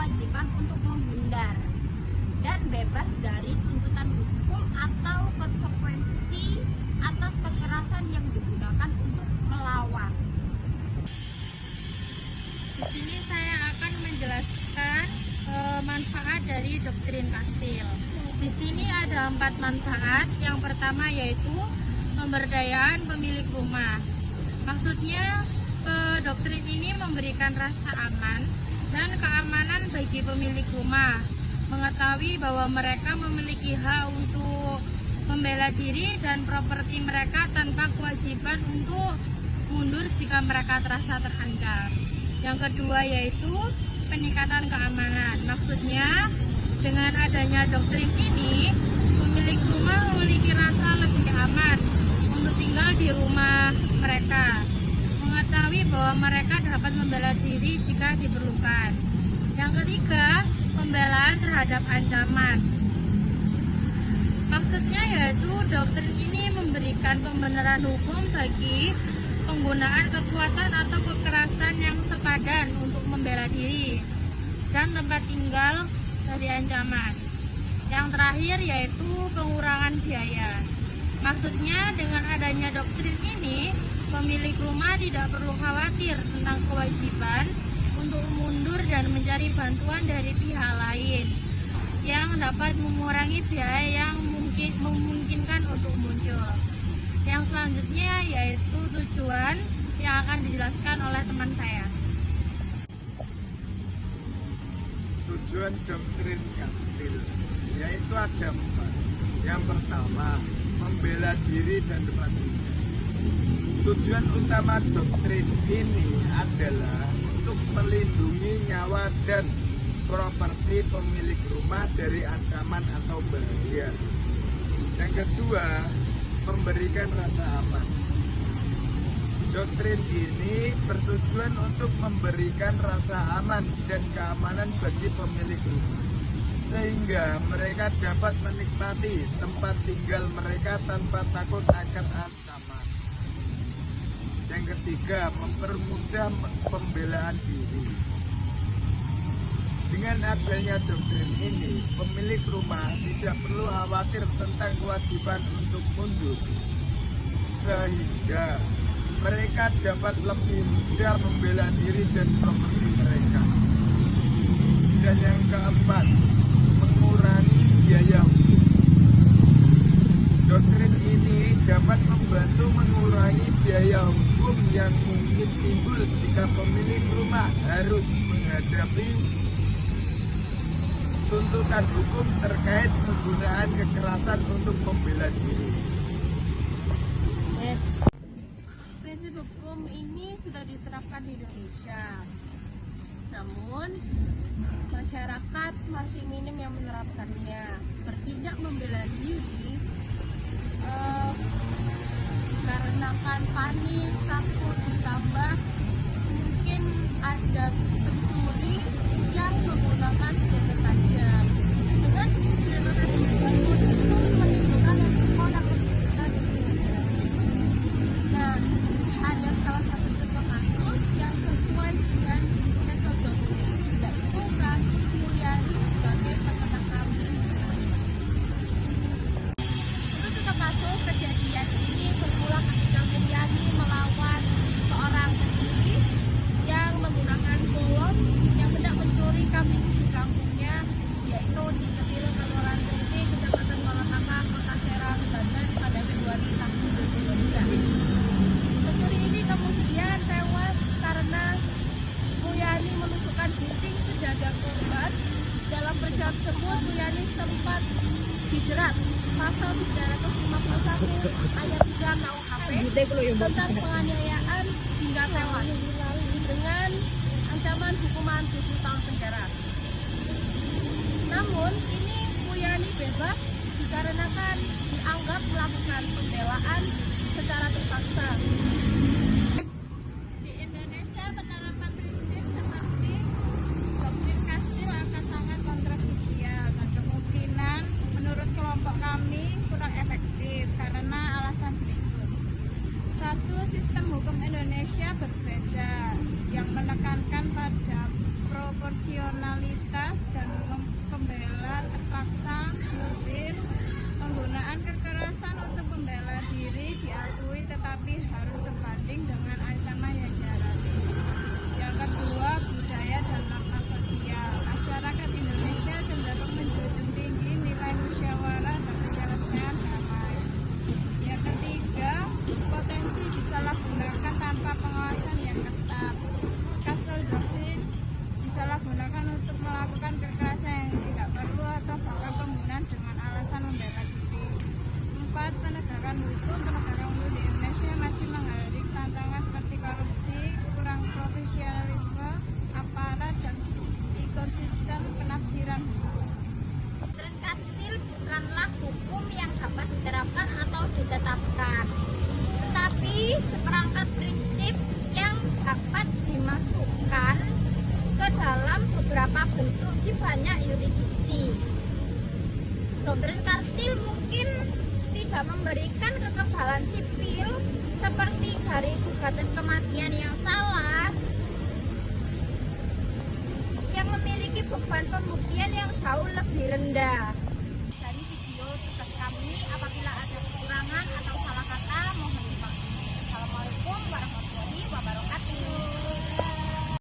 kewajiban untuk menghindar dan bebas dari tuntutan hukum atau konsekuensi atas kekerasan yang digunakan untuk melawan. Di sini saya akan menjelaskan manfaat dari doktrin Kastil. Di sini ada 4 manfaat. Yang pertama yaitu pemberdayaan pemilik rumah. Maksudnya doktrin ini memberikan rasa aman dan keamanan bagi pemilik rumah, mengetahui bahwa mereka memiliki hak untuk membela diri dan properti mereka tanpa kewajiban untuk mundur jika mereka terasa terancam. Yang kedua yaitu peningkatan keamanan. Maksudnya dengan adanya doktrin ini, pemilik rumah memiliki rasa lebih aman untuk tinggal di rumah mereka, mengetahui bahwa mereka dapat membela diri jika diperlukan. Yang ketiga, pembelaan terhadap ancaman. Maksudnya yaitu doktrin ini memberikan pembenaran hukum bagi penggunaan kekuatan atau kekerasan yang sepadan untuk membela diri dan tempat tinggal dari ancaman. Yang terakhir yaitu pengurangan biaya. Maksudnya dengan adanya doktrin ini, pemilik rumah tidak perlu khawatir tentang kewajiban untuk mundur dan mencari bantuan dari pihak lain yang dapat mengurangi biaya yang memungkinkan untuk muncul. Yang selanjutnya yaitu tujuan yang akan dijelaskan oleh teman saya. Tujuan doktrin Kastil yaitu ada 4. Yang pertama, membela diri dan tempat tinggal. Tujuan utama doktrin ini adalah untuk melindungi nyawa dan properti pemilik rumah dari ancaman atau bahaya. Yang kedua, memberikan rasa aman. Doktrin ini bertujuan untuk memberikan rasa aman dan keamanan bagi pemilik rumah, sehingga mereka dapat menikmati tempat tinggal mereka tanpa takut akan ancaman. Yang ketiga, mempermudah pembelaan diri. Dengan adanya doktrin ini, pemilik rumah tidak perlu khawatir tentang kewajiban untuk mundur, sehingga mereka dapat lebih mudah membela diri dan properti mereka. Dan yang keempat, mengurangi biaya hukum. Doktrin ini dapat membantu mengurangi biaya hukum yang mungkin timbul jika pemilik rumah harus menghadapi tuntutan hukum terkait penggunaan kekerasan untuk membela diri. Prinsip hukum ini sudah diterapkan di Indonesia, namun masyarakat masih minim yang menerapkannya. Bertindak membela diri dikarenakan panik, takut, ditambah mungkin ada pencuri yang menggunakan senjata tajam. Dengan senjata tajam tersebut itu menimbulkan resiko yang lebih besar. Nah, ada salah satu contoh kasus yang sesuai dengan SOP, yaitu kasus Mulyani sebagai peternak kambing. Untuk contoh kasus kejadian ini bermula ketika Mulyani melawan seorang pencuri yang menggunakan golok yang hendak mencuri kambing di kampungnya, yaitu di Ketiro, Kelurahan Triti, Kecamatan Malakaka, Kota Serang, Banten pada Februari tahun 2023. Pencuri ini kemudian tewas karena Mulyani menusukkan gunting ke dada korban. Dalam peristiwa tersebut, Mulyani sempat dijerat pasal 351 ayat 3 KUHP tentang penganiayaan hingga tewas dengan ancaman hukuman 7 tahun penjara. Namun ini Mulyani bebas dikarenakan dianggap melakukan pembelaan secara terpaksa. Di Indonesia penerapan prinsip seperti doktrin Kastil akan sangat kontroversial dan kemungkinan menurut kelompok kami kurang efektif karena alasan berikut. 1. sistem hukum Indonesia berbeda yang menekankan pada proporsionalitas dan pembela terpaksa, mobil, penggunaan kekerasan untuk membela diri diakui tetapi harus sebanding dengan ancaman yang dialami. Yang kedua, budaya dan norma sosial. Masyarakat Indonesia cenderung menjunjung tinggi nilai musyawarah dan penyelesaian damai. Yang ketiga, potensi disalahgunakan tanpa pengawasan yang ketat. Kastel doktrin disalahgunakan untuk melakukan kekerasan yang tidak perlu atau bahkan pembunuhan dengan alasan membela diri. 4. Penegakan hukum. Penegakan hukum di Indonesia masih menghadapi tantangan seperti korupsi, kurang profesionalisme aparat, dan ikonsisten penafsiran hukum. Doktrin Kastil bukanlah hukum yang dapat diterapkan atau ditetapkan, tetapi seperangkat prinsip yang dapat dimasukkan ke dalam beberapa bentuk di banyak yurisdiksi. Doktrin Kastil mungkin tidak memberikan kekebalan sipil seperti dari gugatan kematian yang salah, yang memiliki beban pembuktian yang jauh lebih rendah.